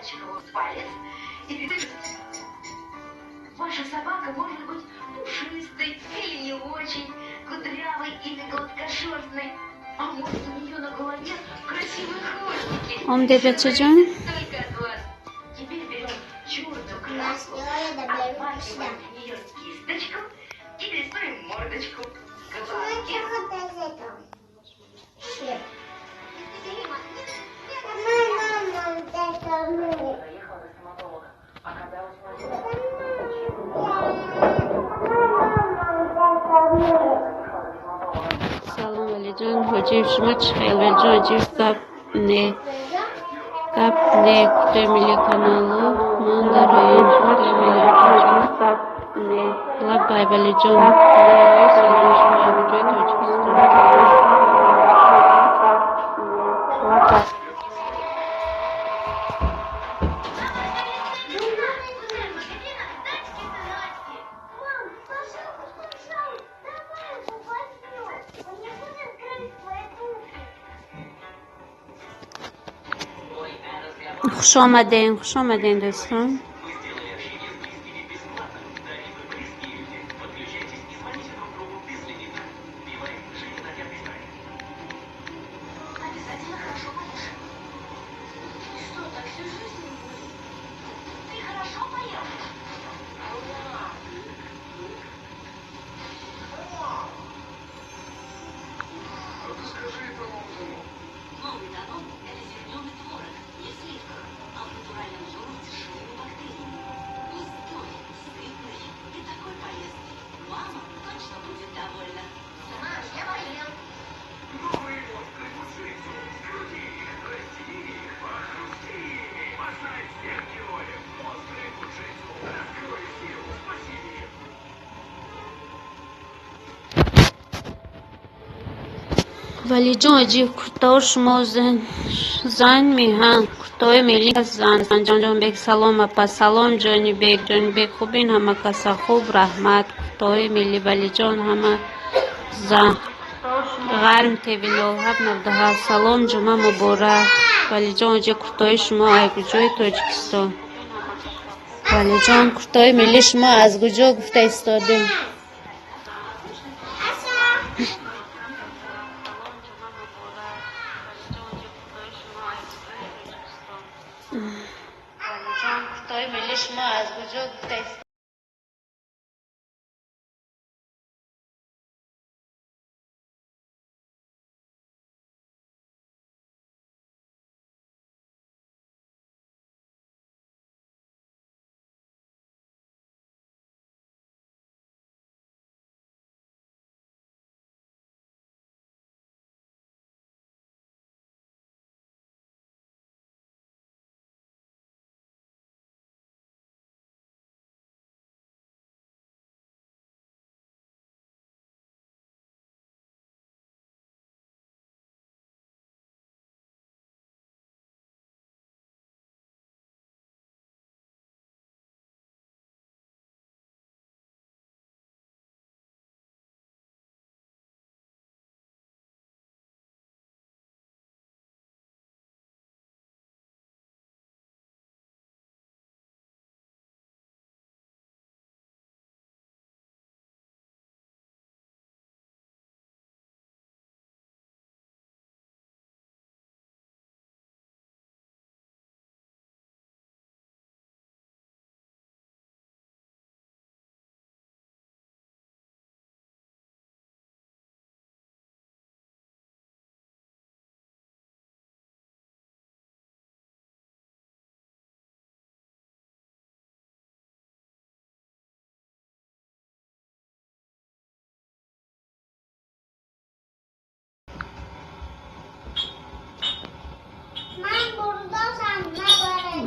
пальчиком в палец. И ваша собака может быть пушистой или не очень, кудрявой или гладкошерстной. А может, у нее на голове красивые хвостики. Он девятый день. Только от вас. Теперь берем черную краску, обматываем в нее кисточку и рисуем мордочку. Глазки. سلام ولی جان حجیب شما چه خیلی ولی جان حجیب کپ نه کته ملی کانالو من در رایان شما چه ملی کپ نه لب بای ولی جان سلام شما عبوجوی تاجیکستان خوش آمدین دوستان. ولی جان عجیب کرتا شما زن میهن کرتای ملی زن جان بگ سلام اپا سلام جانی بگ خوبین همه کسا خوب رحمت کرتای ملی ولی جان همه زن غرم تیوی نوحب نبده سلام جمعه مبارک ولی جان عجیب کرتای شما ای کجای تاجیکستان ولی جان کرتای ملی شما از کجا گفته استاده شما از کجا گفته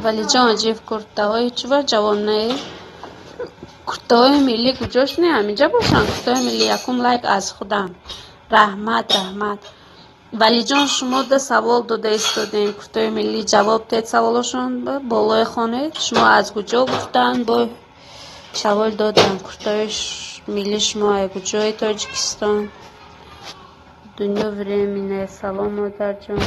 ولی جان عجیب کرتا های چوار جوان نه کرتا های ملی کجاش نه همینجا باشن کرتا های ملی یکم لایک از خودم رحمت ولی جان شما ده سوال داده استادین کرتا های ملی جواب تید سوالشون بالای خانه شما از کجا گفتن با سوال دادن کرتا های ملی شما از کجای تاجیکستان دنیا временная سلام مادر جان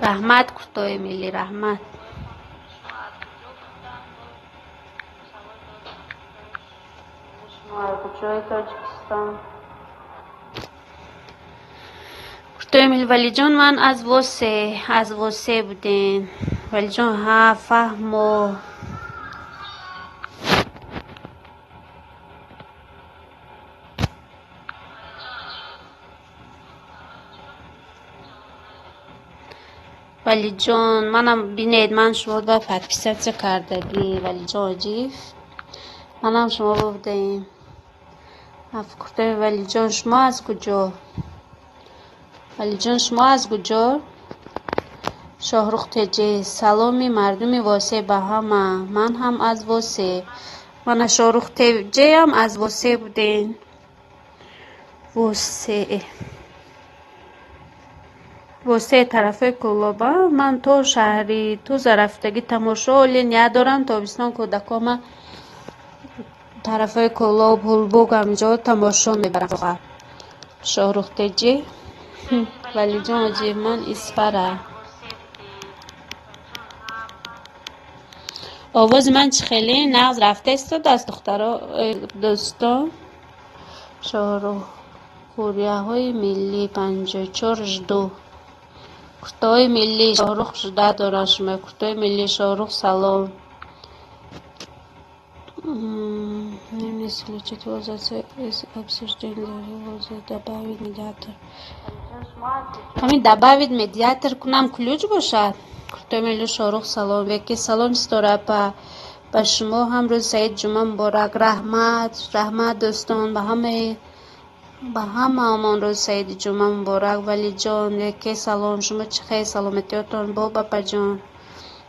رحمت کتای ملی رحمت کجای تاجیکستان کتای ملی ولی جان من از واسه بودین ولی جان ها فهمو ولی جان منم بینید من شما با فتپیست چه کردگی ولی جان عجیب منم شما بودیم افکرده ولی جان شما از کجا ولی جان شما از کجا شاهرخ تجی سلامی مردمی واسه به همه من هم از واسه من شاهرخ تجی هم از واسه بودین واسه طرفه کلابا من تو شهری تو زرفتگی تماشا ندارم تابستان کودکام طرفه کلاب هلبوگ همجا تماشا میبرم فقط شاهرخ تجی ولی جان عجیب من اسپره آواز من چه خیلی نغز رفته است دست دخترها دوستان شاهرخ کوریه های ملی 54 جدو کتای ملی شاهرخ شده دارن شما کتای ملی شاهرخ سلام نمی‌دونم چطور وضعیت ابسشتین داری وضعیت دباوید مدیاتر همین دباوید مدیاتر کنم کلوچ باشد کتای ملی شاهرخ سلام وکی سلام ستاره با شما هم روز سعید جمعه مبارک رحمت دوستان به همه آمان روز سعید جمعه مبارک ولی جان یکی سلام شما چه خیلی سلامتیاتان بابا جان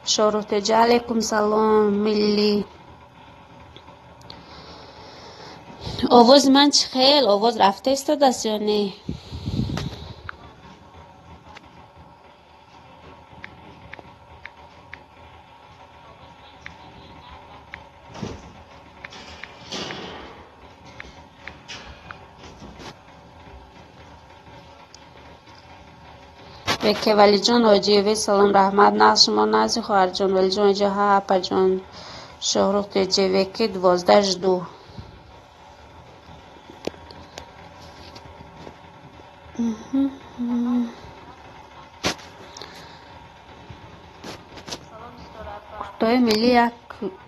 شاهرخ تجی علیکم سلام ملی آواز من چه خیلی آواز رفته است دست یا نه وکی ولی جان آجیوی سلام رحمت نقش شما نزی خواهر جان ولی جان جا ها اپا جان شاهرخ تجی وکی 12 جدو کتای ملی یک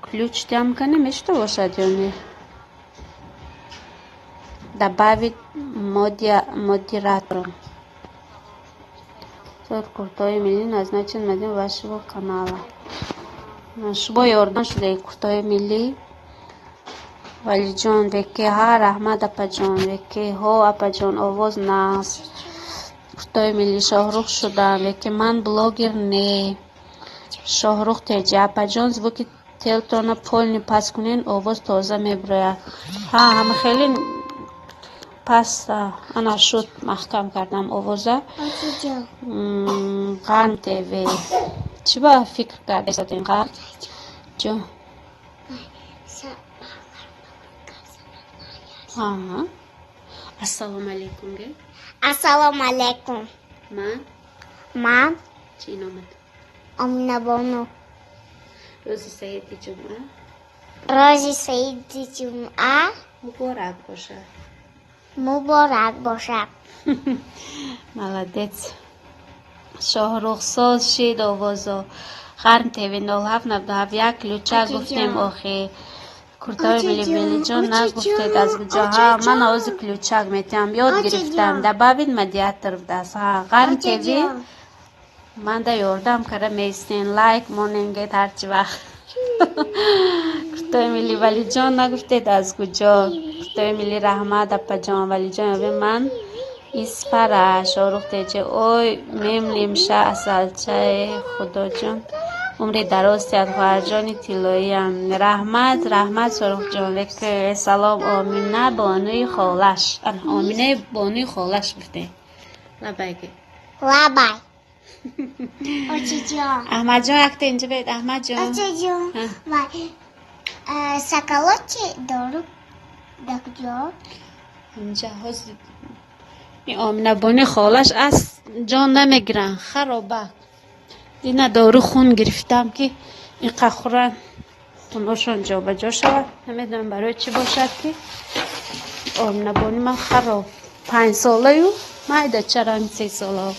کلوچ دیم کنه میشته باشد یا نه دباوید مدیراتورم سر کتای ملی نزنچین مدیم و شبا کانالا شبا یاردن شده کتای ملی ولی جان وکی ها رحمت اپا جان وکی ها اپا جان آواز ناس کتای ملی شاهرخ شدم وکی من بلاگر نه شاهرخ تجی اپا جان زبوکی تلتون پول پس کنین آواز تازه میبره ها همه خیلی پس انا شد محکم کردم آوازه قرن تیوی چی با فکر کرده است این قرن جو ها السلام علیکم گه السلام علیکم من چی نامت آمینه بانو روز سعید جمعه روز سعید جمعه مبارک باشه ملادت شاهرخ ساز شید آوازا قرن تیوی 0797 یک لوچه گفتیم آخی کرتای ملی جان نگفتید از کجاها من آواز کلوچک میتیم یاد گرفتم دباوید مدیاتر بدست قرن تیوی من دا یاردم کرده میستین لایک مونینگید هرچی وقت کرتای ملی ولی جان نگفتید از کجا کرتای ملی رحمت اپا جان ولی جان من اسپره شاهرخ تجی اوی میملیم شه اصل چه خدا جان عمر دراز تیاد خواهر جانی تیلایی هم رحمت شاهرخ جان وکی سلام آمینه بانوی خالش آمینه بانوی خالش بفته لبایگی لبای اوچی جان احمد جان اکتا اینجا بید احمد جان اوچی جان سکالوچی دارو دکجا اینجا این آمینه بانوی خالش از جان نمیگیرن خرابه اینا دارو خون گرفتم که اینقدر خورن خوناشون جا به جا شود. نمیدونم برای چی باشد که نبانی من خراب 5 ساله و مایده چرا این 3 ساله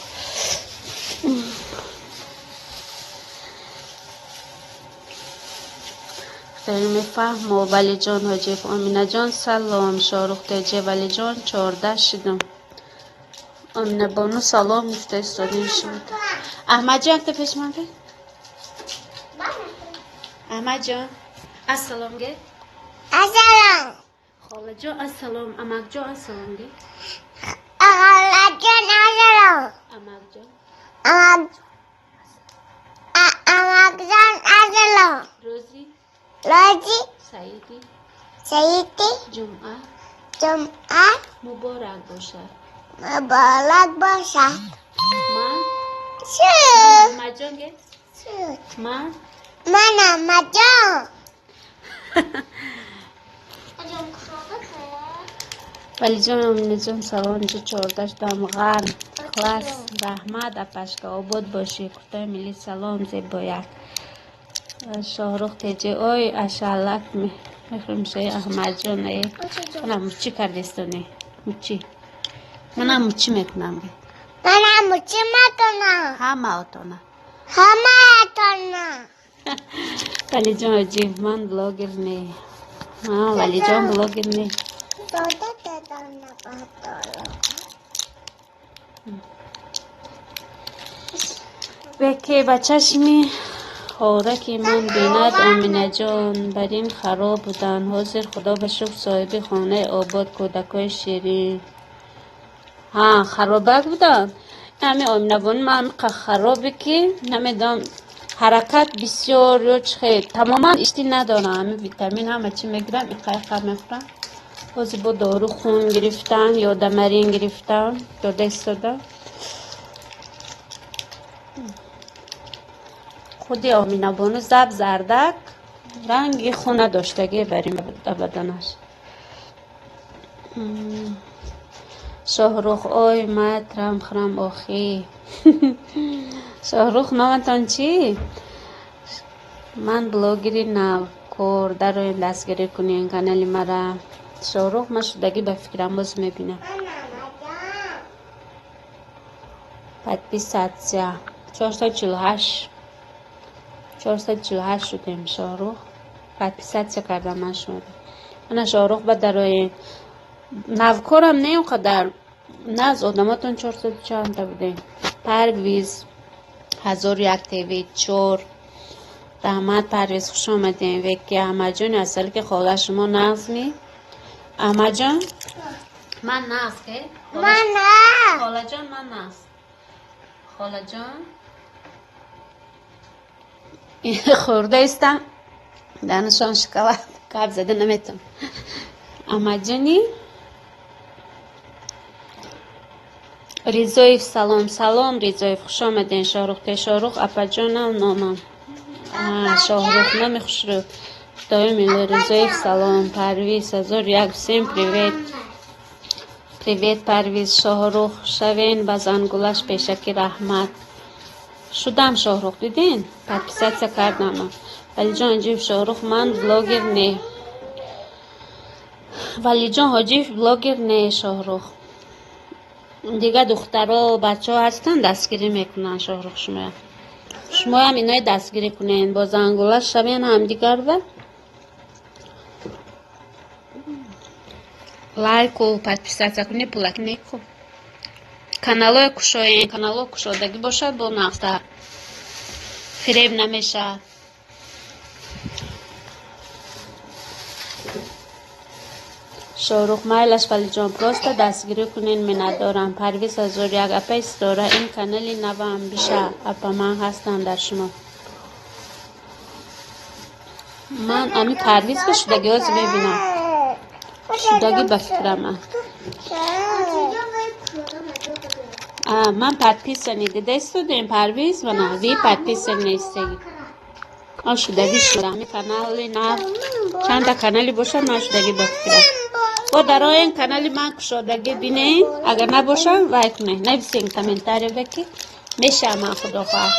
خیلی میفهم. ولی جان حاجیف آمینه جان سلام. شاروخ تیجه ولی جان 14 شدم. آمینه بانو سلام میفرستادیم شد. احمد جان تو پیش من بید. احمد جان السلام گه. السلام. خاله جان السلام. امک جان السلام گه. خاله جان السلام. امک جان. امک جان السلام. روزی. روزی. سعیدی. سعیدی. جمعه مبارک باشد. مبارک باشد. من شد. احمد جان گه. شد. من احمد جان. ولی جان امینه جان سلام جو 14 دم غرم خلاص رحمت اپشکا آباد باشی. کتای ملی سلام زی باید شاهروخ تیجه اوی اشالک میخوام شای احمد جان ای منم موچی کردستونه موچی منم موچی میکنم بی منم موچی میکنم. همه آتانه ولی جان عجیب من بلاگر نه. ولی جان بلاگر نه. بکی بچهش می خوراکی من بیند آمینه جان بر این خراب بودن. حاضر خدا به شکر صاحب خانه آباد کودکای شیرین خرابک بودن. همه آمینه بان من خرابه که نمیدونم حرکت بسیار یا چخه تماما اشتی ندارم. همه ویتامین همه چی میگیرم این قیقه میخورم. حاضر با دارو خون گرفتن یا دمرین گرفتن یا دست دادن. خودی آمینه بانو زب زردک رنگ خونه داشتگی بریم بدنش. شاهروخ آی مترم خرم آخی شاهروخ نامتان چی؟ من بلاگری نو کور در روی دستگیری کنی این کانالی مرا. شاهروخ من شدگی به فکرم باز میبینم. پدپیست 448 شدیم شاهروخ. پدپیست کردم من شده. من شاهروخ با درای نوکارم نه اونقدر نه از آدماتون 400 چند بودیم. پرویز 1001 تیوی 4 رحمت پرویز خوش آمدین. وکی احمد جان اصلا که خاله شما ناز نی احمد جان من ناز که من نه. خاله جان من ناز خاله جان این خورده ایستم دانشان شکلات کب زده نمیتون. احمد جانی ریزویف سلام ریزویف خوش آمدین. شاهروخ اپا جانم نامم شاهروخ نمی خوش رو دایی میلی ریزویف سلام. پرویز 1001 سیم پریویت پرویز. شاهروخ شوین بزنگولش پیشکی رحمت شدم. شاهروخ دیدین پدپیست کردم. ولی جان جیف شاهروخ من بلاگر نه. ولی جان حاجیف بلاگر نه. شاهروخ دیگه دخترها و بچه ها هستن دستگیری میکنن. شاهروخ شما هم اینای دستگیری کنین با زنگوله شبین هم دیگر و لایک و подписаться کنی پولک نیکو کانالو کشوین. کانالو کشودگی باشد با نقطه فریب نمیشه. شاهروخ مایلش ولی جان پراست دستگیری کنین می ندارم. پرویز 1001 اپیس داره. این کانالی نوام بیشه اپا من هستم در شما. من امی پرویز به شدگی هاز ببینم شدگی بفکرم من پدپیسنی دیده استودیم پرویز و نه وی پدپیسن نیستگی شدگی شدم. این کانالی نه چند تا کانالی باشد من شدگی بفکرم. و در این کانالی من کشادگی بینین اگر نباشم وای کنه نویسین کامنتاری بکی میشه من خدا خواه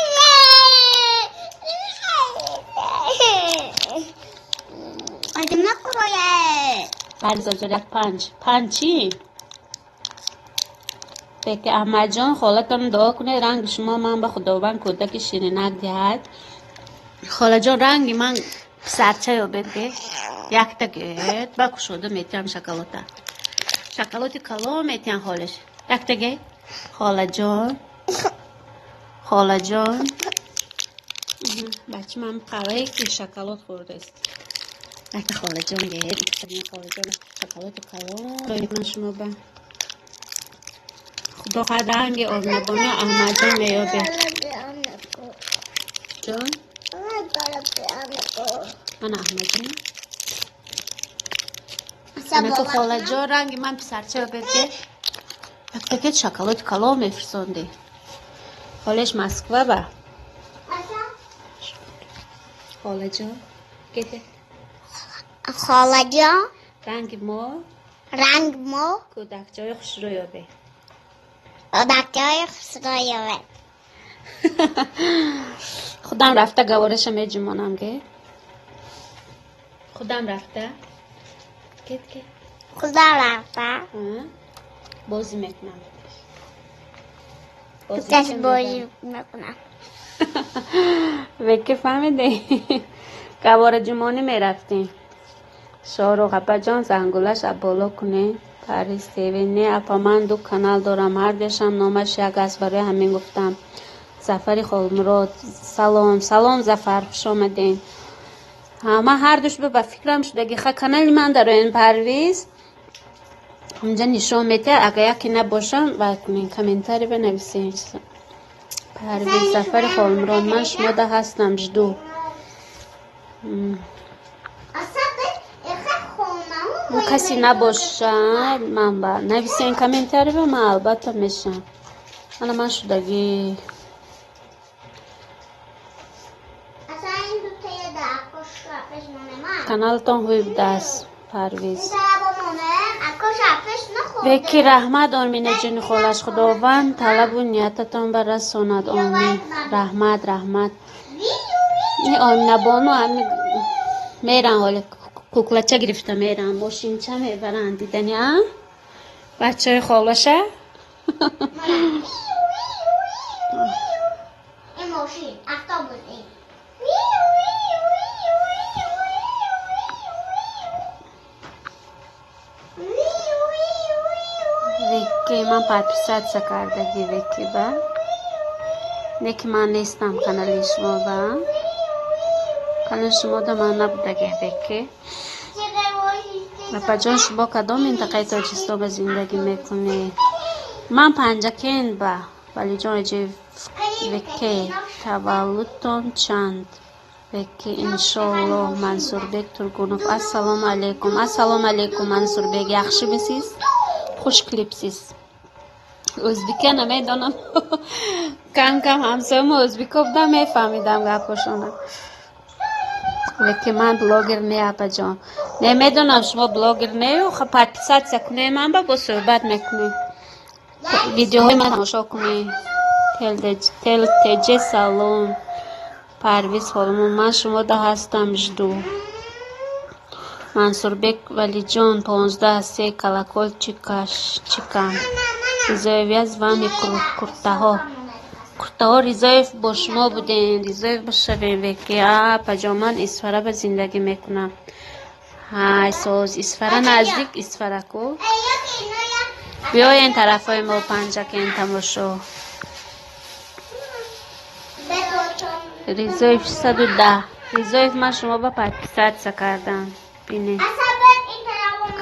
برزاجر یک پنج چی؟ بگه احمد جان خاله کنم دعا کنه رنگ شما من به خداوند کودک شیرینک دهد. خاله جان رنگی من سرچه یا بگه یک تگه بکو شده میتیم شکلاتی کلا میتیم خالش یک تگه خاله جان بچه من قوی که شکلات خورده است یک خاله جان گهید خاله جان شکلات کلا من شما به خدا خواهد رنگ آب نبانه احمد جان میابه جان من احمد جان انا که خاله جان رنگ من پسرچه بده یک پکت شکلات کلا میفرسانده خالش مسکوه با خاله جان گده خاله جان رنگ ما کودک جای خوش رو یابه دکتر خسرویه خودم رفته گوارش میجمانم گه خودم رفته گه خدا رفته بازی میکنم کسی بازی میکنم وکی فهمیده گوار جمانی میرفتیم شاروخ اپا جان زنگولش بالا کنه پاریس تیوی نه اپا من دو کانال دارم هر دشم نامش یک است برای همین گفتم زفری خالمراد سلام زفر خوش آمدین همه هر دوش به فکرم شده که کانال من در این پرویز اونجا نشون میده اگه یکی نباشم و کامنتاری بنویسین پرویز زفر خالمراد من شما ده هستم جدو کسی نباشه من با نویسین کامنتاری به من البته میشم من شدگی کانالتون هوی بدست پرویز وکی رحمت آمین جن خالش خداوند طلب و نیتتان برساند آمین رحمت این آمین بانو همین میرن حالا کوکلچه گرفته میرن ماشین چه میبرن دیدنی ها بچه های خالشه این ماشین اتوبوس ویکی من پرپیسات سکردگی ویکی با نیکی من نیستم کانال شما با کانال شما دا من نبودگه ویکی و جان شما کدام منطقه تاجیکستان به زندگی میکنی من پنجکین با ولی جان جیو ویکی تولدتون چند ویکی انشالله منصور بیگ ترگونوف السلام علیکم منصور بیگ یخشی بسیز خوش کلیپسیز ازبیکه نمیدانم کم همسایم ازبیکه بودم میفهمیدم گپاشونم ویکی من بلاگر نه اپا جان نمیدونم شما بلاگر نه خب پرپیسات سکنه من با صحبت میکنی ویدیوهای من تماشا کنی تل تجه سلام پرویز خالمون من شما ده هستم جدو منصور بیگ ولی جان 15 کلکل چیکم ریزایوی از وامی کرته ها ریزایف با شما بودین ریزایف بشوین وکی پجامان اسفره به زندگی میکنم های ساز اسفره نزدیک اسفره کو بیای این طرف های ما پنجه که این تماشا ریزایف 110 ریزایف من شما با پرپیسات سکردم بینه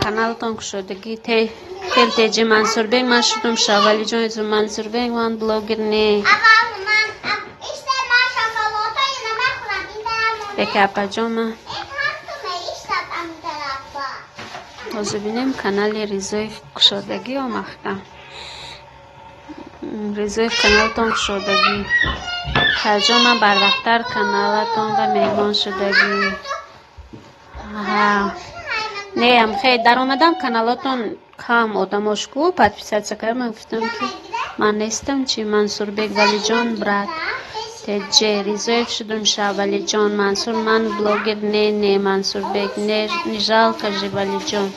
کانالتون کشودگی تل تیجی منصور بیگ من شدم شوالی جان ایزو منصور بیگ من بلاگر نه بکه اپا جان من تازه بینیم کانال ریزایف کشودگی آمختم ریزایف کانالتون کشودگی ترجا من بر وقتر کانالتون و میهمان شدگی نه هم خیلی در آمدم کانالاتون کم آدماش کو پرپیسات سکر من گفتم که من نیستم چی منصور بیگ ولی جان برد تجه ریزایف شدم شولی جان منصور من بلاگر نه منصور بگ نه نجال کجی ولی جان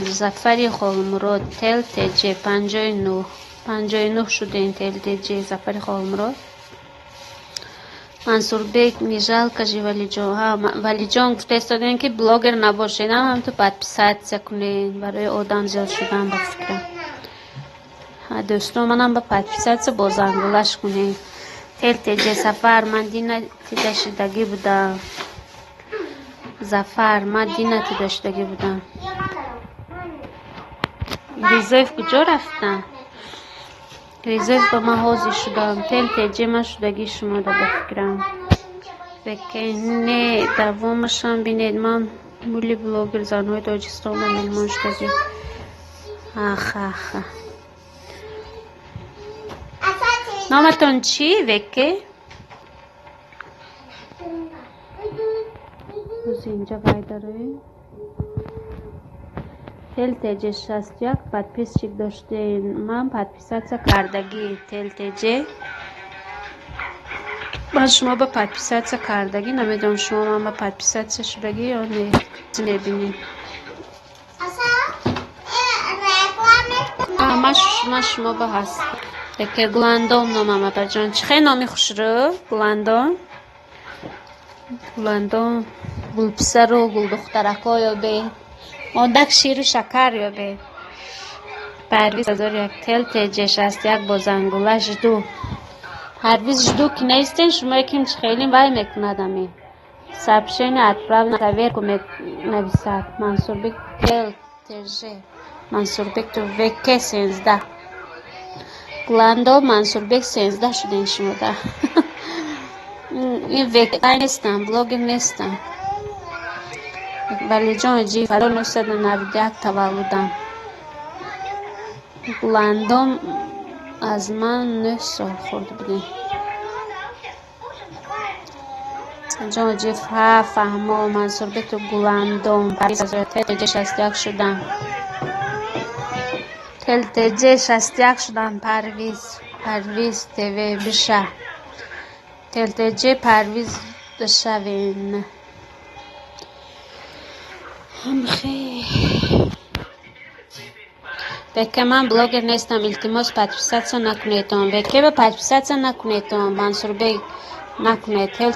زفری خالمراد تل تجه 59 شده این تل تجه زفری خالمراد منصور بیگ میجال کجی ولی جان گفته استادن که بلاگر نباشه نه هم تو پادپیسات کنین برای آدم زیاد شدن با فکرم دوستو منم با پادپیسات بازنگولش کنین تل تجه سفر من دینا تداشتگی بودم زفر من دینا تداشتگی بودم ریزایف کجا رفتن ریزایف با من حاضی شدم تل تجه من شدگی شما دا بفکرم بکنه دوامشم بینید من مولی بلاگر زنهای داجستان و ملمان شدگی آخ نامتون چی وکه؟ از اینجا بایداره تل تجه 61 پادپیس چیک داشته من پادپیسات کردگی تل تجه من شما با پادپیسات کردگی نمیدونم شما من با پادپیسات شدگی یا نه نبینید من شما با هست که گلاندوم نامم با جان چه خیلی نامی خوش رو گلاندوم گل پسر و گل دخترکا یا به مادک شیر و شکر یا به پرویز 1001 تل تجه 61 بازنگوله جدو پرویز جدو که نیستین شما یکیم چه خیلی وای میکندمی سبشین اطراف نتویر که نویسد منصور بیگ تل تجه منصور بیگ تو وکه 13 گلاندو منصور بیگ 13 شدین شما ده این وکه نیستم بلاگر نیستم ولی جان جی فرا 991 تولدم گلاندوم از من 9 سال خورده بودیم جان جی فهمو منصور بیگ تو گلاندوم پریز از تل تجه 61 شدم تل تجه 61 شدم پرویز تیوی بشه تل تجه پرویز دشوین هم خیلی بکه من بلاگر نیستم التماس پادپیسات نکنیتون بکه به پادپیسات نکنیتون منصور بیگ نکنید تل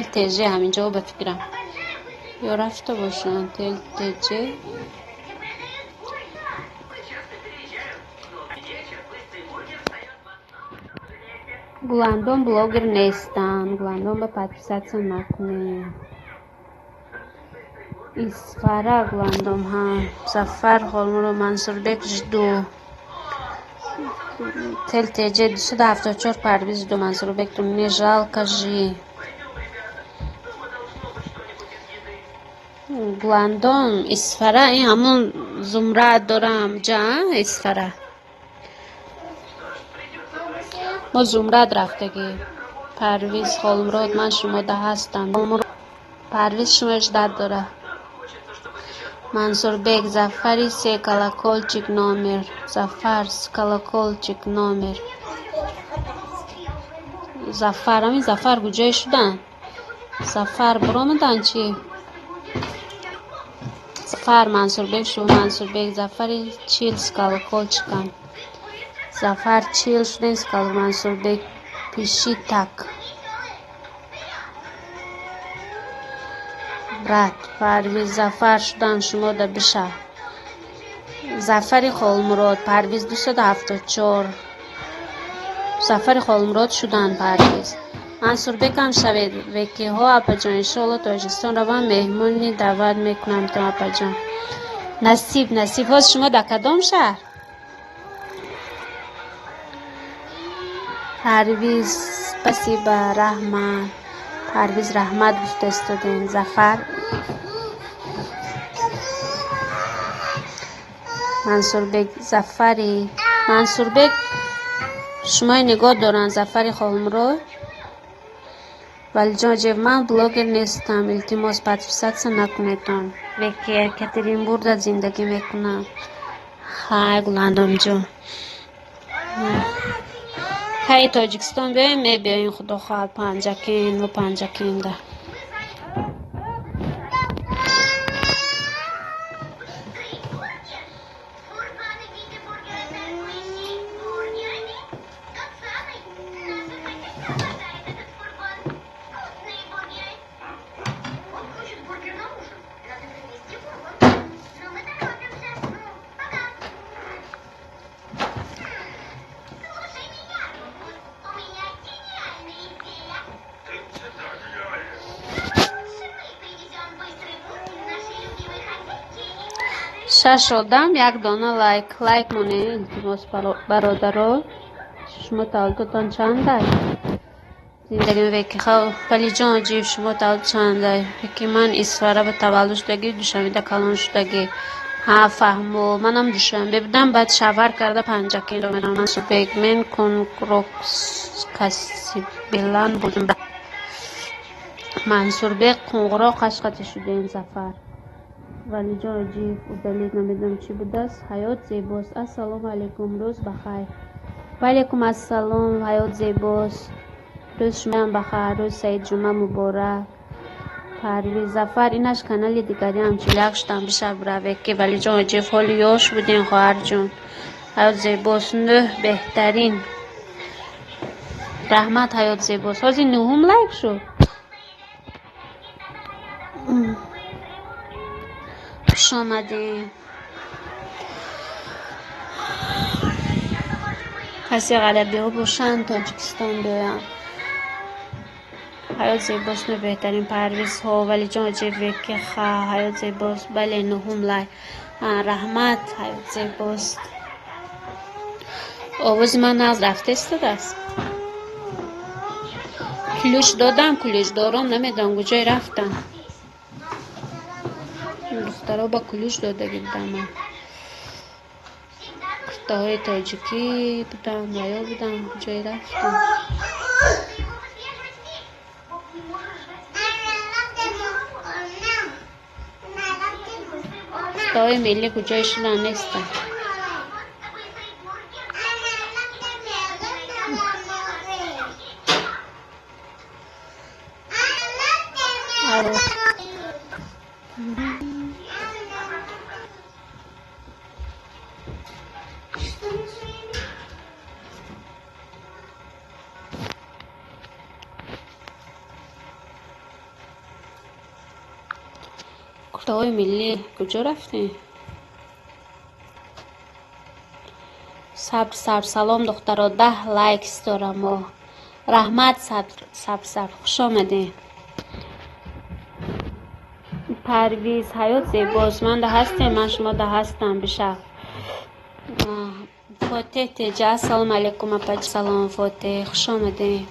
تجه همینجا به فکرم یا رفته باشن تل تجه گلاندوم بلاگر نیستم گلاندوم به پادپیسات نکنید اسفره گلاندوم هم زفر خالمرو منصور بیگ جدو تل تجه 274 پرویز دو منصور بیگ تو نجال کجی گلاندوم اسفره این همون زمرد دارم جا اسفره ما زمرد رفتگی پرویز خالمراد من شما ده هستم پرویز شما 18 داره منصور بیگ زفری 3 کلاکولچیک نامر زفر کلاکولچیک نامر زفر همین زفر کجای شدن زفر برامدن چی زفر منصور بیگ شو منصور بیگ زفری 40 کلاکولچیکن زفر 40 شدن سکال منصور بیگ پیشی تک برات پرویز زفر شدن شما در بشه زفری خالمراد پرویز 274 زفری خالمراد شدن پرویز منصور بیگ هم شوید وکی ها اپا جان انشاءالله تاجستان رو من مهمونی دعوت میکنم تا اپا جان نصیب هاست شما در کدام شهر پرویز پسی با رحمت پرویز رحمت گفته استادین زفر منصور بیگ زفری منصور بیگ شما نگاه دارن زفری خالمراد ولی جان جیب من بلاگر نیستم التماس پادپیسات نکنیتون وکی کترین برد زندگی میکنم های گلاندوم جان کی تاجیکستان بیایم میبیایم خدا خواهد پنجکین و پنجکین ده. شش آدم یک دانه لایک مونه التماس برادران. شما تولدتان چنده؟ زندگی وکی خو ولی جان جیب شما تولد چنده؟ که من اسفره به تولد شدگی دوشنبه کلان شدگی ها فهمو منم دوشنبه بودم بعد شفر کرده 5 کیلومتر من بگمن کن کروکس کسی بلند بودم منصور بیگ قنقرا قشقتی شده این سفر ولی جا عجیب و دلیل نمیدونم چی بوده است. حیات زیباست. السلام علیکم روز بخیر. و علیکم السلام حیات زیباست. روز شما هم بخیر. روز سعید جمعه مبارک. پرویز زفر اینش کانال دیگری هم چیلکشتم بشه بروه که ولی جا عجیب حالی یاش بودین خواهر جون. حیات زیباست. نه بهترین رحمت حیات زیباست. حاضی نهم لایک شد. خوش آمدین. کسی غلبی ها باشن تاجیکستان بیایم. حیات زیباست. نه بهترین پرویز ها ولی جان عجیبه که حیات زیباست. بله نهم لای رحمت حیات زیباست. آواز من از رفته استاد است. کلوش دادم کلوش دارم نمیدونم کجای رفتم. دخترها با کلوش داده بودم من. کفته‌های تاجیکی بودم و یا بودم کجای رفتم. کفته‌های ملی کجای شدن نیستم. کفته‌های ملی کجا رفتین؟ صبر سلام دخترها 10 لایکس دارم و رحمت صبر خوش آمدین. پرویز حیات زیباست. من ده هستم من شما ده هستم بشه. فاتح تیجه سلام علیکم اپاج سلام فاتح خوش آمدین.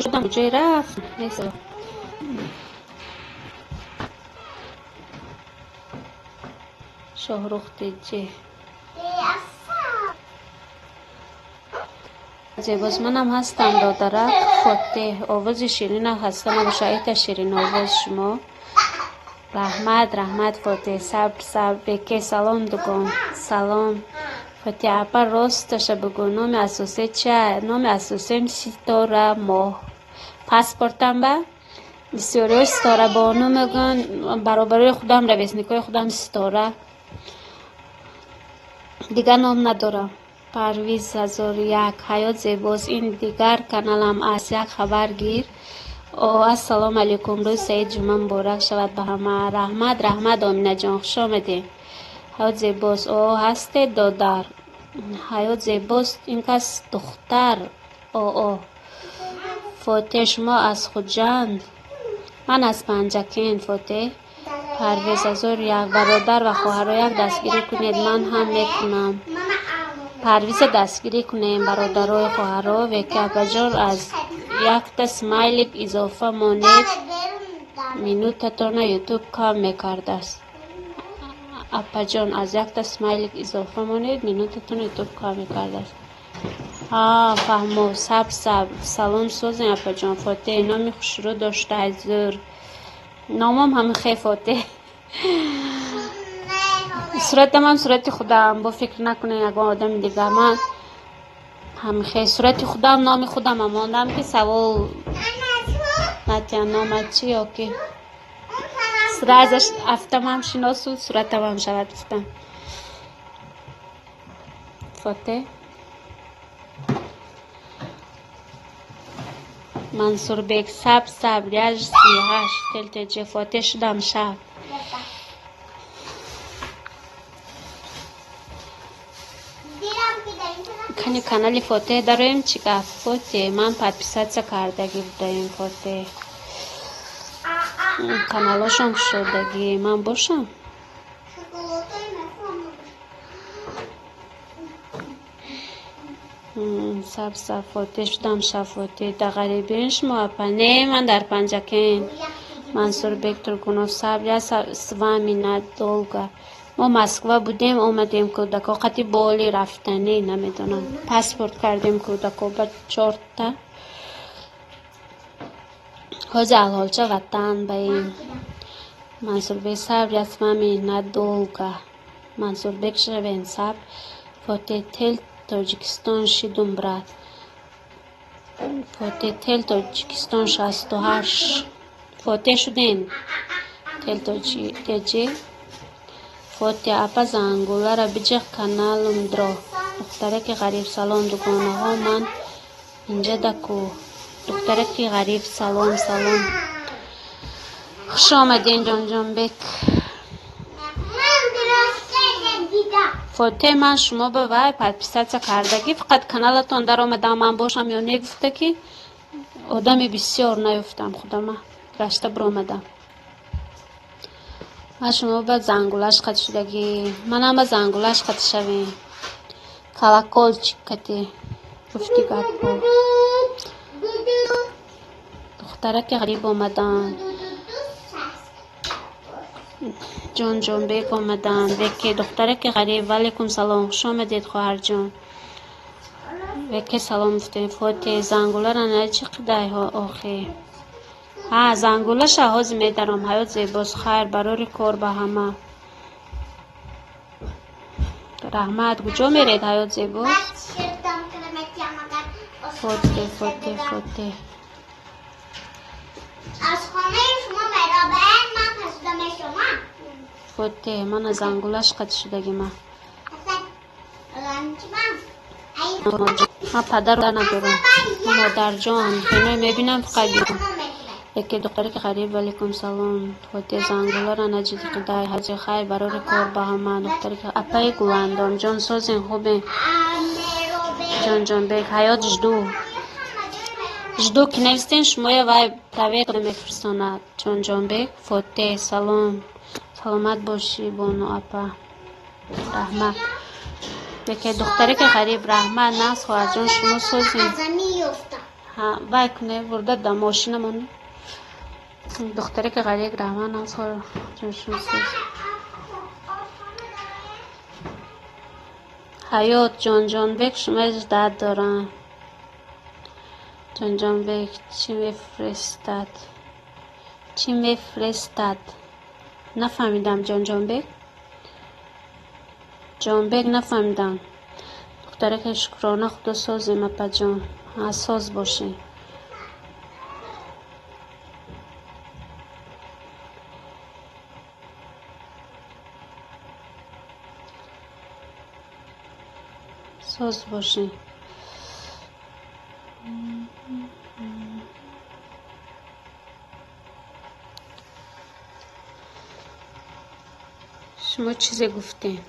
شدم کجای رفت نیست. شاهرخ تیجه زیباست. منم هستم دادرک فاتح آواز شیرین هستم و شاید شیرین آواز شما. رحمت فاتح صبر بکی سلام دگان سلام فاتح اپا راستش بگو نام اساسی چه؟ نام اساسیم ستاره ماه پاسپورتم با بسیاری ستاره بانو میگن برابری خودم رویسنیکای خودم ستاره دیگر نام ندارم. پرویز 1001 حیات زیباست. این دیگر کانالم از یک خبر گیر. السلام علیکم روز سعید جمعه مبارک شود به همه. رحمت آمینه جان خوش آمدین. حیات زیباست. هسته دادر حیات زیباست. این کس دختر فاتح شما از خودجند من از پنجکین فاتح. پرویز 1001 برادر و خواهر یک دستگیری کنید من هم میکنم. پرویز دستگیری کنیم برادرای خواهرها و که اپاجان از یک تا سمایلیک اضافه مانید مینوتتان یوتیوب کام میکرده است. اپاجان از یک تا سمایلیک اضافه مانید مینوتتان یوتیوب کام میکرده است. فهمو صبر سلام سوزن اپاجان فاتح نامی خوش رو داشته از زور نامم همه خیلی فاتح صورتم هم صورت خودم، با فکر نکنه یک آدم دیگه. من همیشه صورت خودم، نام خودم هم ماندم که سوال نتیان نام چی یا که سر ازش افتم هم شناسو صورتم هم شود گفتم. فاتح منصور بیگ سب ریاج 38 تلتجه فاتح شدم شب. کنی کانالی فاتح داریم چی که فاتح من پادپیسات کردگی بودیم فاتح کانالاشون شدگی من باشم سب فاتح شدم شب فاتح در غریبینش ما پنه من در پنجکین منصور بیگ ترکونوف سب یا سوامی ندولگا ما مسکو بودیم اومدیم کودکا خطی بالی رفتنی نمیدونم پاسپورت کردیم کودکا با 4 تا حاضر حالچه وطن بایم منصور بیگ سب یا سوامی ندولگا منصور بیگ شوین سب فاتح تل تاجیکستان شیدم برات فاتح تل تاجیکستان 68 فاتح شدین تل تاجی فاتح اپا زنگوله را بجه کانالم درا دختره که غریب سلام دکانه ها من اینجا دکو دختره که غریب سلام خوش آمدین جان بک فاتح من شما به وای پادپیسات کردگی فقط کانالتون در آمدم من باشم یا نگفته که آدم بسیار نیفتم خدا من رشته بر آمدم من شما به زنگولش خط شدگی منم به زنگولش خط شویم کلاکول چکتی گفتی گرد بود دختره که غریب آمدن جان بیگ آمدن وکی دختره که غریب ولیکم سلام خوش آمدید خواهر جان وکی سلام گفتیم فاتح زنگوله را نجی قدای ها آخی ها زنگوله شهاز میدارم حیات زیباز خیر برای کار به همه رحمت کجا میرید حیات زیباز فاتح از خانه شما برابر من پسودم شما فاتح من از زنگولش قد شدگی من من پدر رو ندارم من مادر جان خیلی میبینم فقط بیرم یکی دختری که غریب ولیکم سلام فاتح زنگوله را نجید قدای حجی خیر برای کار با همه دختری که اپای گلندام جان سازین خوبه جان بیگ حیات جدو که نوستین شما یه وای طویق رو میفرستاند جان بیگ فاتح سلامت باشی بانو اپا رحمت یکی دختری که غریب رحمت نست خواهر جان شما سازین ها وای کنه ورده در ماشینمون دختری که غریب رحمت نست خواهر جان شما سازین حیات جان بیگ شما اجداد دارن جان بیگ چی میفرستد نفهمیدم جان بیگ نفهمیدم دختره که شکرانه خدا سازیم اپا جان ساز باشه شما چیزی گفتین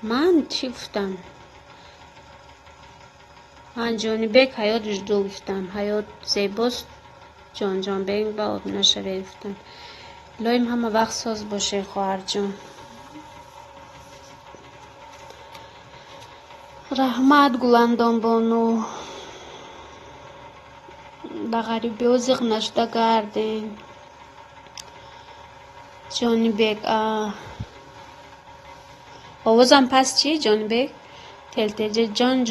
من چی گفتم من جان بیگ حیات جدو گفتم حیات زیباست جان بیگ با آب نشوه گفتم لایم همه وقت ساز باشه خواهر جان رحمت گلندان بانو در غریبی اوزیق نشده گردین جان بیگ آوازم پس چی جان بیگ تلتجه جان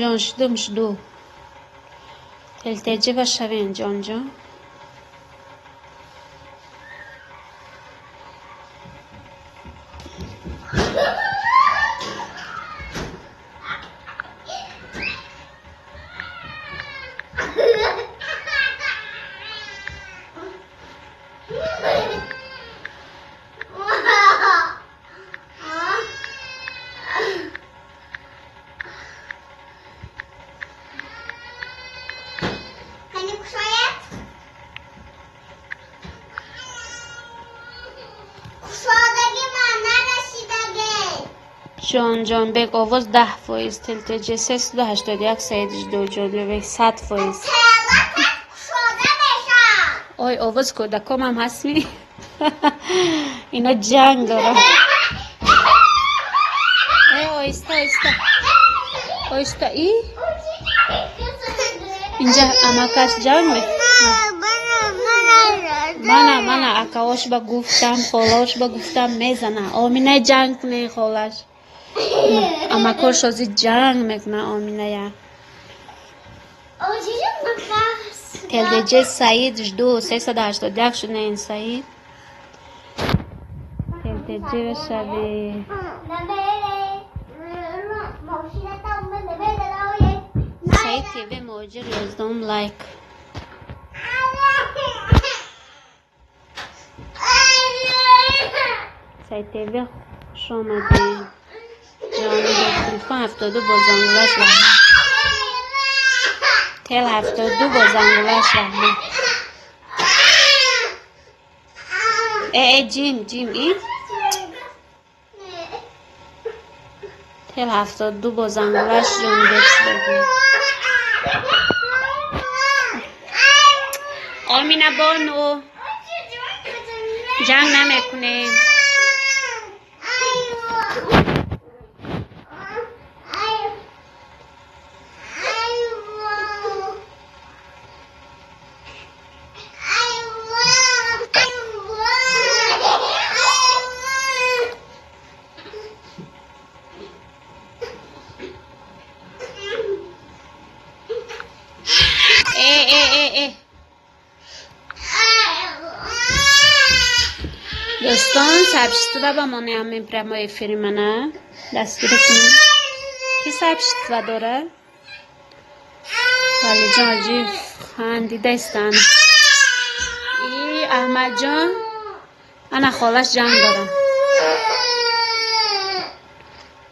شدو تلتجه و شوین جان جان بگ آواز 10%. تلتجه 381 سیدش دو جان بگ 100%. آی آواز کودکام هم هستی؟ اینا جنگ داره. آیستا ای؟ اینجا امکش جنگ می؟ من اکاواش با گفتم خالاش با گفتم میزنه. آمینه جنگ کنه خالاش. امکاش ازی جنگ میکنه آمینه یا. تلتجه سعیدش 2 381 شده این سعید. تلتجه شبیه سعید تیوی موجر یازدم لایک. سعید تیوی خوش آمده. جانی تلفن 72 بازنگولش رحمه. تل 72 بازنگولش رحمه. ای جیم ای؟ تل 72 بازنگولش جان بکس بگیم. آمینه بانو جنگ نمیکنه. دوستان سبشت با منی هم میبرم و افری منه دستگیری کنیم. کی سبشت داره؟ ولی جان عجیب خندی دستن. ای احمد جان انا خالش جنگ دارم.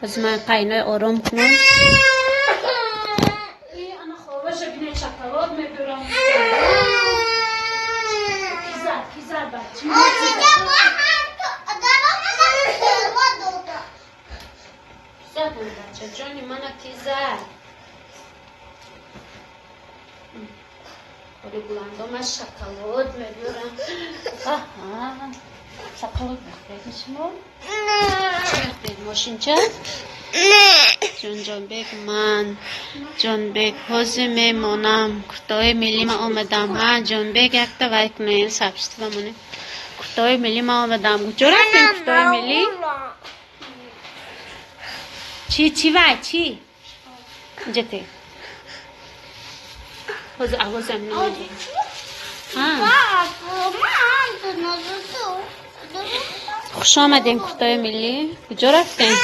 از من قینه آرام کنم. ای انا خالش بینه شکلات میبرم. کی زد بچه؟ زدم بچه جانی منو کی زد؟ ولی بلندم از شکلات میبرم. شکلات بخیرید شما؟ بخیرید ماشین چه؟ جان بگ من جان بگ حوزی میمونم. کتای ملی ما آمدم. ها جان بگ یک تا وای کنه سبشت بمونه. کتای ملی ما آمدم. کجا رفتیم کتای ملی؟ چی وای چی؟ اینجا تی حوزی آوازم نمیدیم. خوش آمدیم کتای ملی. کجا رفتیم؟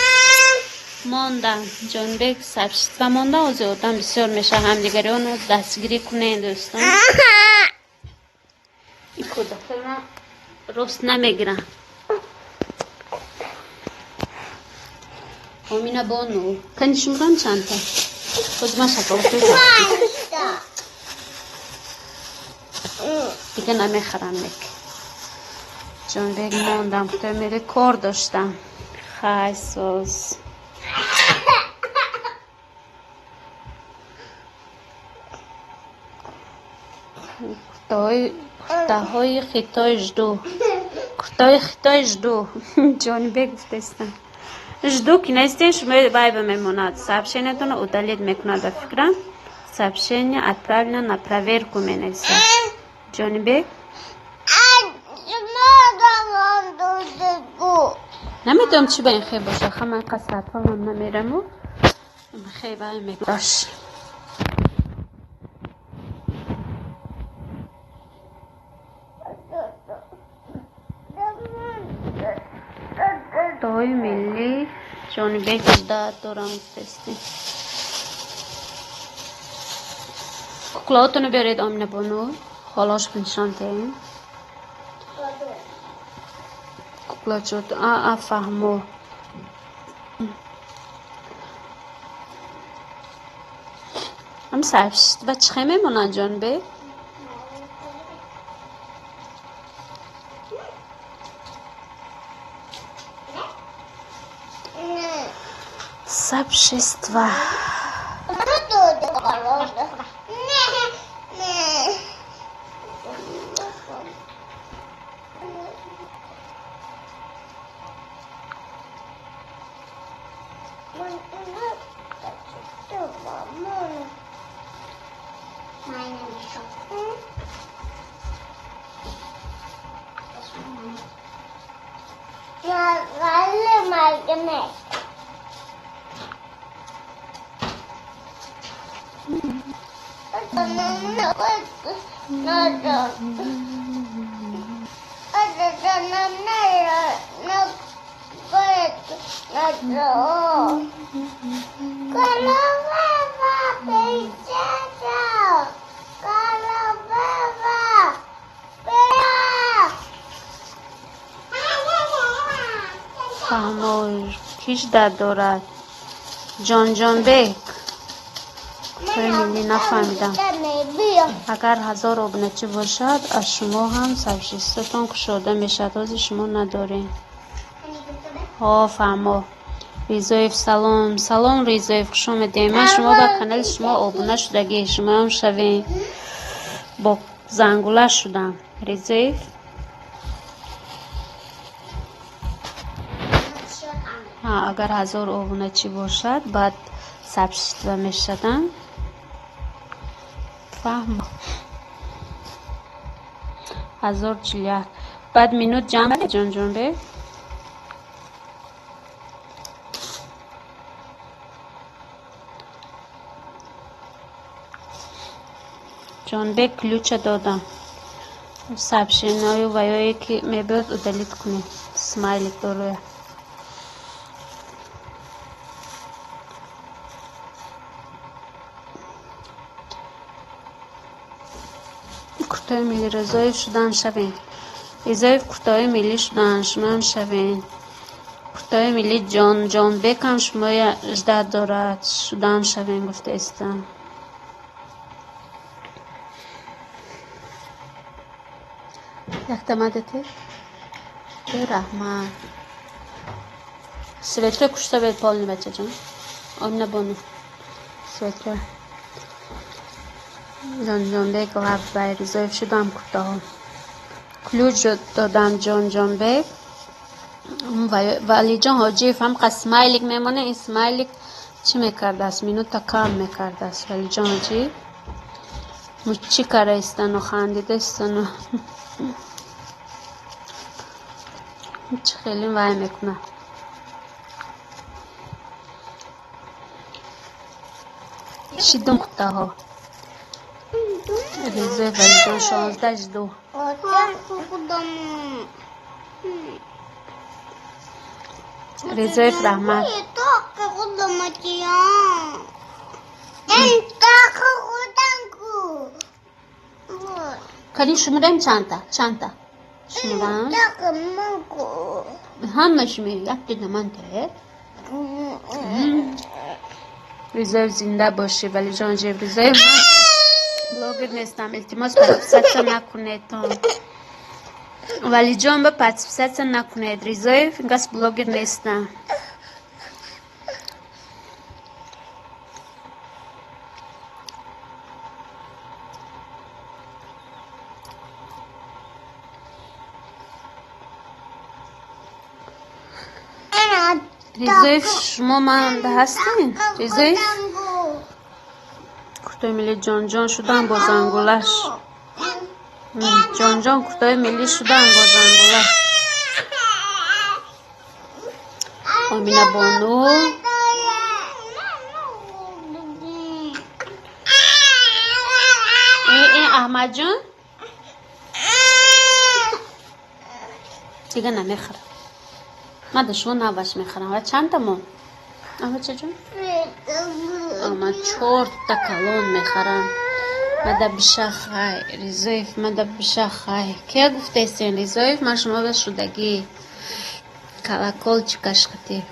ماندن جان بگ سبشت و ماندن و زیادن بسیار میشه همدیگری اونو دستگیری کنه دوستان. این کودک ما رست نمیگیرن. آمینه بانو کنیش میگن چند تا خود ما شکل دیگه نمیخرم میک. جان بگ ماندم کتای میری کار داشتم. خیسوس کتای خیتای جدو جانی بگفتستم جدو که نیستین شما بای بمیموند سبشینتون ادالید میکند و فکرم سبشین اتپراوینا نپراویر کمی نیسته جانی بگ نمیدونم چی با این خیلی باشه خب من قصد هم نمیرم و خیلی بای میکراش دای ملی جانی بگ داد دارم تستی کلاتونو بیارید آمینه بانو خالاش بنشان تیم کلات شد فهمو هم سرشت و چه میمونن جان بگ Сообщество. فرمای کیش دارد جان بک خیلی نفهمیدم. اگر 1000 ابنچی باشد از شما هم سبشیستتون کشاده میشد. از شما نداریم. ها فرما ریزایف سلام ریزایف خوش آمدید. من شما با کانال شما آبونه شدگی شما هم شوین با زنگوله شدم. ریزایف اگر 1000 آبونه چی باشد بعد سبشیسته میشدن. فهم 1041 بعد مینوت جمع جان به جان به کلوچ دادم. سبشینای و یا که میبود و دلیت کنیم. سمایل داره. کورتای ملی رضایف شدن شوین. رضایف کورتای ملی شدن شما هم شوین. کورتای ملی جان بکم شما اجده دارد شدن شوین گفته استم. یک تمادته به رحمت سویتر کشتا بید پالنی بچه جان آمینه بانو سویتر جان بیگ و هفت بای رضایف شدم کتا ها کلوج دادم جان بیگ ولی جان حاجیف هم قسمایلیک میمانه. اسمایلیک چی میکرده است؟ مینو تا کام میکرده است. ولی جان حاجیف چی کاره استن و خندیده استن و چه خیلی وای میکنه. شیدم کتا ها ریزه ولی جان 16 جدو ریزه رحمت کدی شمرم چند تا شمرم همه شمی یک دیده من ته ریزه زنده باشه. ولی جان جیب ریزه بلاگر نیستم التماس پسپسات نکنید ولی جان با پسپسات نکنید. ریزه فنگاس بلاگر نیستم. ریزایف شما من ده هستین؟ ریزایف کورتای ملی جان شدن با زنگولش. جان کورتای ملی شدن با زنگولش. آمینه بانو این احمد جان دیگه نمیخوره. من دشمن نباش میخورم. و چند تا ما؟ اما چه جون؟ اما 4 تا کلون میخورم. من دا بیشه خواهی ریزایف من دا بیشه خواهی که گفته ایستین ریزایف من شما به شدگی کلکل چی کشکتی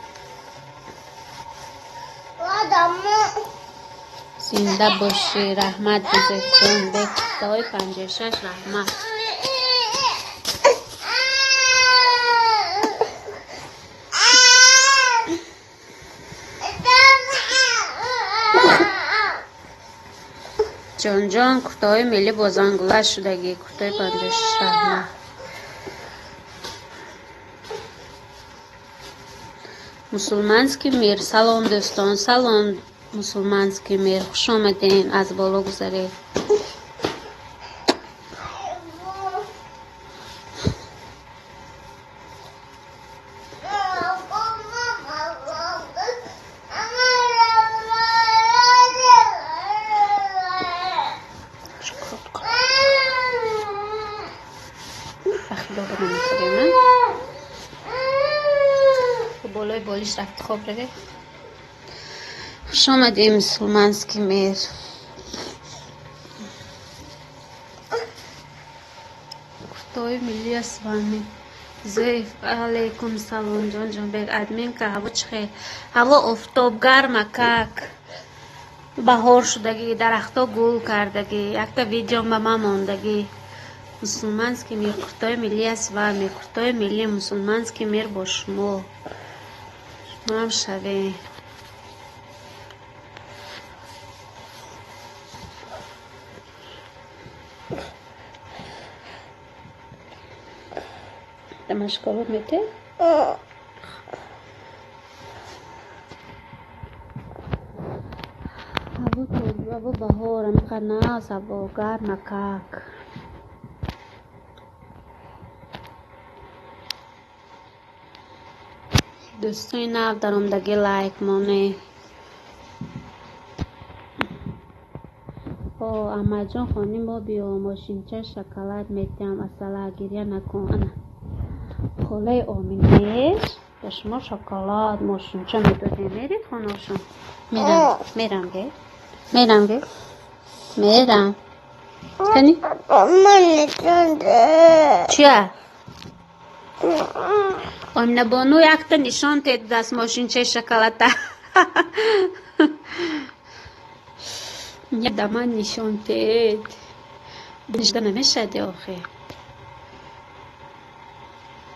زنده باشی. رحمت ریزایف جان به کتای 56 رحمت جان جان کرتای ملی بازنگله شدگی کرتای 56 رحمه مسلمانسکی میر. سلام دوستان، سلام مسلمانسکی میر، خوش آمدین. از بالا گذارید. بالای بالیش رفت خواب روی. خوش آمدیم مسلمانسکی میر. کرتای ملی اسفانی زیف علیکم سلام جان جان بیگ ادمین که هوا چخیر؟ هوا افتاب گرم کک بهار شدگی درختا گل کردگی یک تا ویدیو به من ماندگی. مسلمانسکی میر کرتای ملی اسفانی کرتای ملی مسلمانسکی میر با شما هم شوه. دمشکالو میته؟ هوا بهار امکان ناس هوا گرم کک. دوستای نو دارم دگه لایک مانه. اما جان خانی ما بیا ماشینچه شکلات میتیم اصلا گریه نکن. خاله آمینش به شما شکلات ماشینچه میدادیم. میرید خانهشون؟ میرم گه میرم کنی؟ من نشونده چیه؟ آمینه بانو یک تا نشان تید دست ماشینچه شکلات یه دمان نشان تید بنشده نمیشه دی آخه.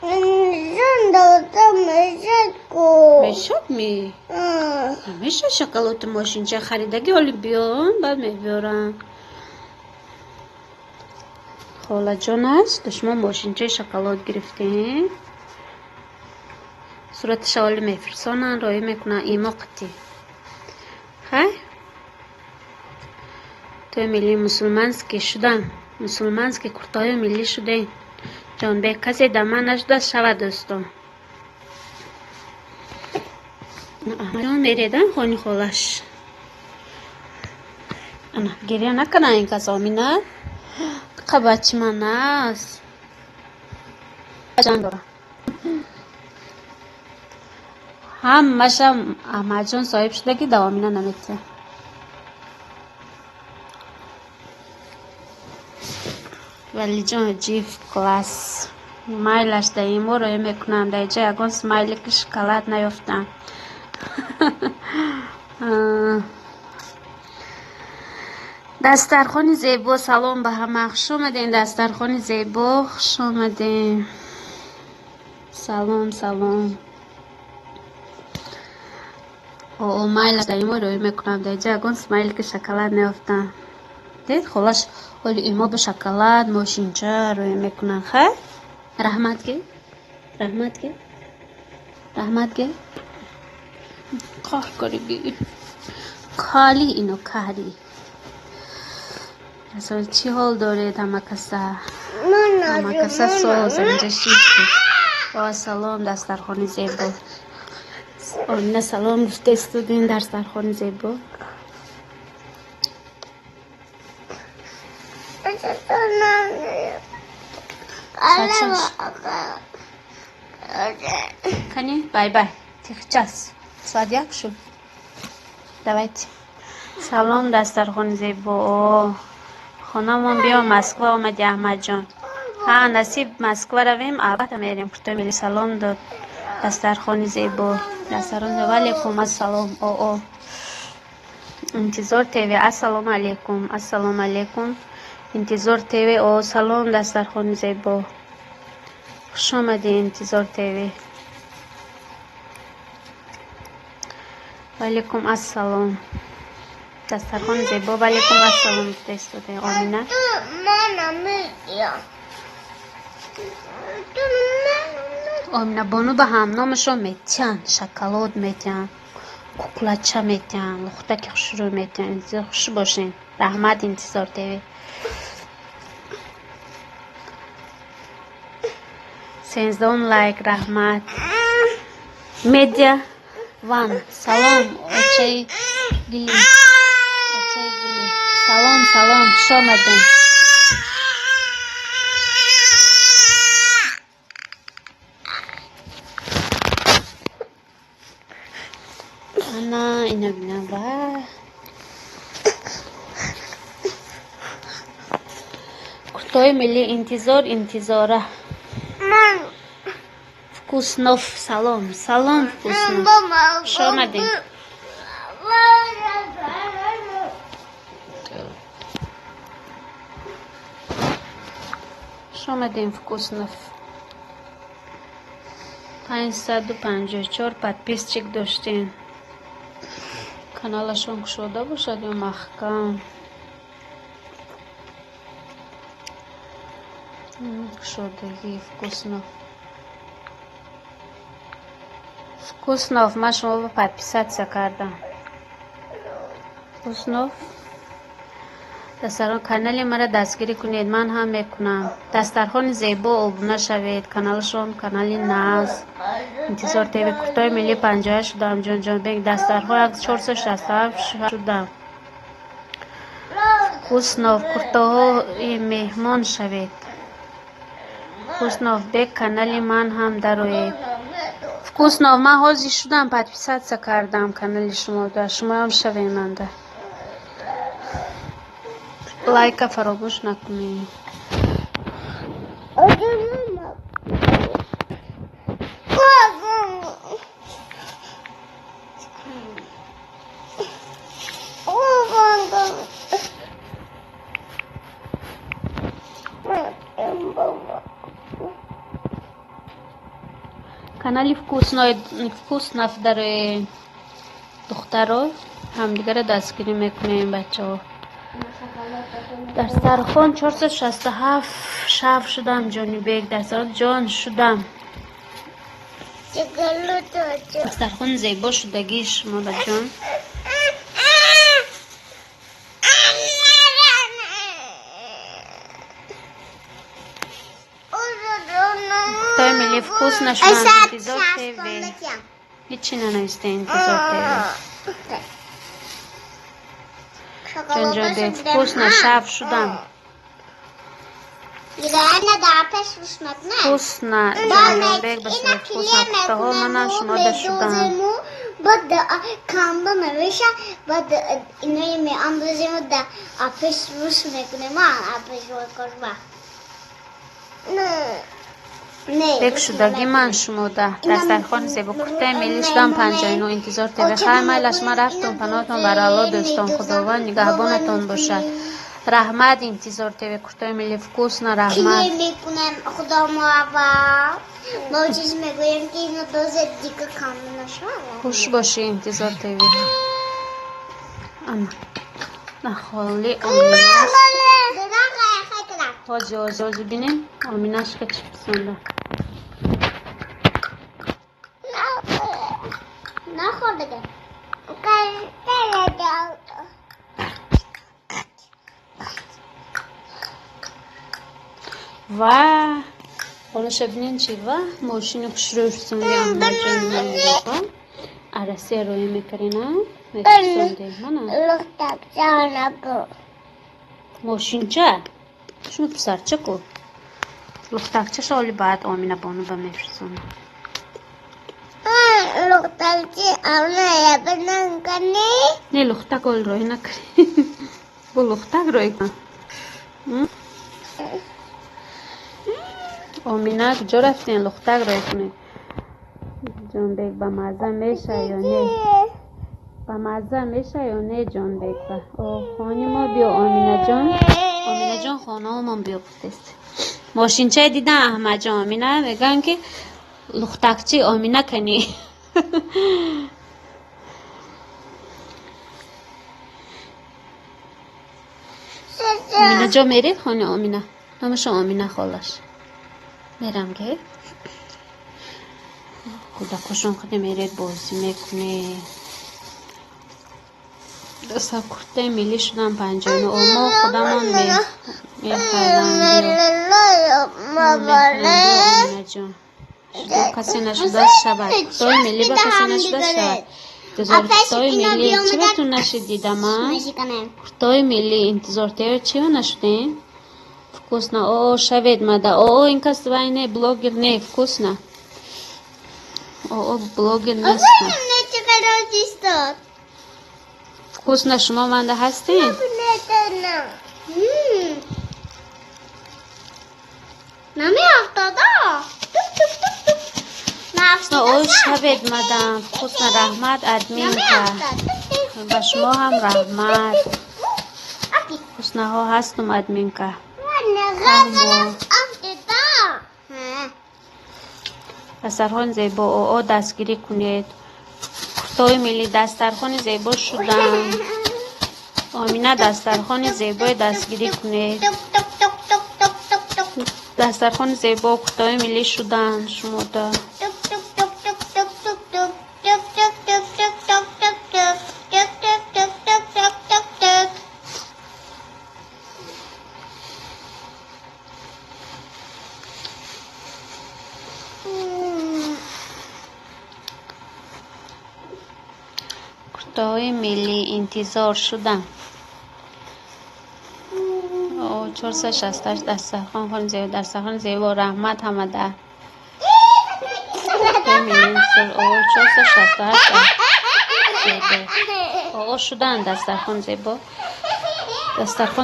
نشون دادم میشد کو میشد می میشه شکلات ماشینچه خریدگی حالی بیان بعد میبیارم. خاله جان است شما ماشینچه شکلات گرفتین صورتش حالی میفرسانن رای میکنن ایما قطی خیر. تو ملی مسلمانسکی شدن مسلمانسکی کرتای ملی شده جان به کسی دمه نشده شود دوستان. احمد جان میریدن خانی خالش انا گریه نکنه این کس آمینه که بچه من است جان دارم هم مشم احمد جان صاحب شده که دوامینه نمیته. ولی جان جیف کلاس مایلش در این مورو میکنم در جای اگان سمایلی که شکلات نیفتم. دسترخوان زیبا سلام به همه خوش آمدین. دسترخوان زیبا خوش آمدین. سلام سلام. مایلش در این مورو میکنم در جای اگان سمایلی که شکلات نیفتم. دید خلاص ولی ایما به شکلات ماشینچه روی میکنن. خیر رحمت گه کار کاری بی کالی اینو کاری اصلا چی حال دارید همه کسا ساز اینجا شیشتی. با سلام دسترخوان زیبا آمینه سلام گفته استودین دسترخوان زیبا. کنی بای بای تیخچاس ساعت یک شد. دوایت سلام دسترخوان زیبا خانه من بیا مسکو آمدی احمد جان. ها نصیب مسکو رویم البته میریم کرتای ملی. سلام داد دسترخوان زیبا دسترخوان علیکم السلام انتظار تیوی السلام علیکم انتظار تیوی سلام دسترخوان زیبا خوش آمدی انتظار تیوی. علیکم السلام. دسترخوان زیبا و علیکم السلام فرستاده آمینه. آمینه بانو به هم نامشو میتین، شکلات میتین، کوکلچه میتین، لختک شروع میتین. خوش باشین. رحمت انتظار تیوی. سینزدهم لایک رحمت. مدیا وان سلام اوچه گلی. سلام سلام خوش آمدین. انا اینا بینم و کتای ملی انتظاره فکوسنوف سلام سلام فکوسنوف خوش آمدین. خوش آمدین فکوسنوف. 554 подписчик داشتین. کانالشون شده باشد یا محکم شدگی. فکوسنوف من شما با подписаться کردم. فکوسنوف دسترخوان کانال مرا دستگیری کنید من هم میکنم. دسترخوان زیبا ابونه شوید. کانالشون کانال ناز انتظار تیوی. کورتای ملی 50 شدم جان بگ. دسترخوان 467 شدم. فکوسنوف کورتاهای مهمان شوید. فکوسنوف بگ کانال من هم دروید. فکوسنوف من حاضر شدم подписаться کردم کانال شما در شما هم شویننده. لایک فراموش نکنید. کانال فکوسنوف در دخترها همدیگه را دستگیری میکنیم بچه ها. دسترخوان 467 شب شدم جانی بیگ. دسترخوان جان شدم. دسترخوان زیبا شدگیش مالا جان. کتای ملی فکوس نشدم انتظار تیوی. هیچی ننویسته انتظار تیوی. جان بیگ فکوس نشف شدم. فکوس نه جان بیگ بس فکوس نکته ها من شما ده شدم. بعد کاملا نوشته بعد اینایی می اندازیم و ده آپش روش میکنیم آپش روش کنیم. نه یک شدگی من شما ده. دسترخوان زیبا کورتای ملی شدم 59 انتظار تیوی. خیر میلش من رفتم پناهتون بر الله دوستان. خداوند نگهبانتون باشد. رحمت انتظار تیوی. کورتای ملی فکوس نه رحمت. کلی میکنم خدا موفق. با چیز میگویم که اینو دوز دیگه کامل نشود. خوش باشی انتظار تیوی. اما نخالی آمینش حاجی آزازو بینیم آمینش که چی پسنده. نخورده که و حالا شبینین چی و ماشین کشروش سندی احمد جنگی عرصی روی میکرینه میکرسنده منه لختب جانبو ماشین چه؟ شما پسر چه کو؟ لختک چه شالی باید آمینه بانو به میفرسونه. لختب چی آمینه بنام کنی؟ نه لختک آل روی نکری. با لختک روی کن. آمینه کجا رفتین لختک روی کنی؟ جان بیگ با مزه میشه یا نه؟ با مزه میشه یا نه جان بیگ با؟ خانی ما بیا آمینه جان خانه هم بیا بودست. ماشین چه دیدن احمد جان آمینه میگن که لختکچی آمینه کنی. آمینا جا میرید خانه آمینا نامش آمینا خالش میرم که کودکشون خیلی میرید بازی میکنه دستا کرده ملی شدن 59 اما خودمان میخرم آمینا جان شده کسی نشده شود کتای ملی با کسی نشده شود انتظار کتای ملی چی بتون نشدیدم من کتای ملی انتظار تیو چی نشدین вкусно о шавед мада о این کس وینه بلاگر نه вкусно о بلاگر نیست вкусно شما منده هستین نمی افتاده او شوید مدام وкусно رحمت ادمین که با شما هم رحمت وкусно ها هستم ادمین که دسترخوان زیبا او دستگیری کنید کتای ملی دسترخوان زیبا شدن آمینا دسترخوان زیبا دستگیری کنید دسترخوان زیبا کتای ملی شدن شما دا کتای ملی انتظار شدن 468 دسترخوان زیبا رحمت همه ده کتای ملی انتظار 468 زیبا شدن دسترخوان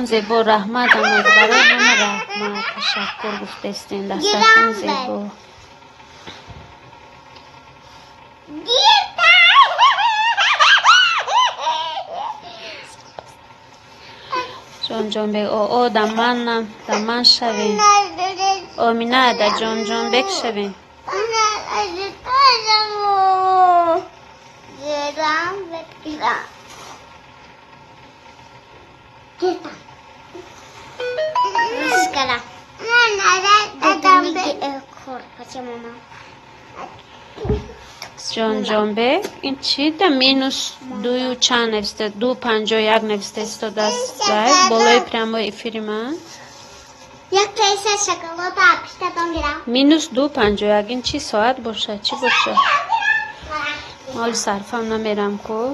زیبا رحمت همه برای همه رحمت تشکر گفته استین دسترخوان زیبا جان بگ او دمان شوین آمینا دا جان بگ شوین جان بگ این چی ده مینوس دوی چند نوسته 251 نوسته استاد است بالای پرامو افیری من یک کیسه شکلات پیشتون گیرم مینوس 251 این چی ساعت باشه چی باشه مال صرفم نمیرم کو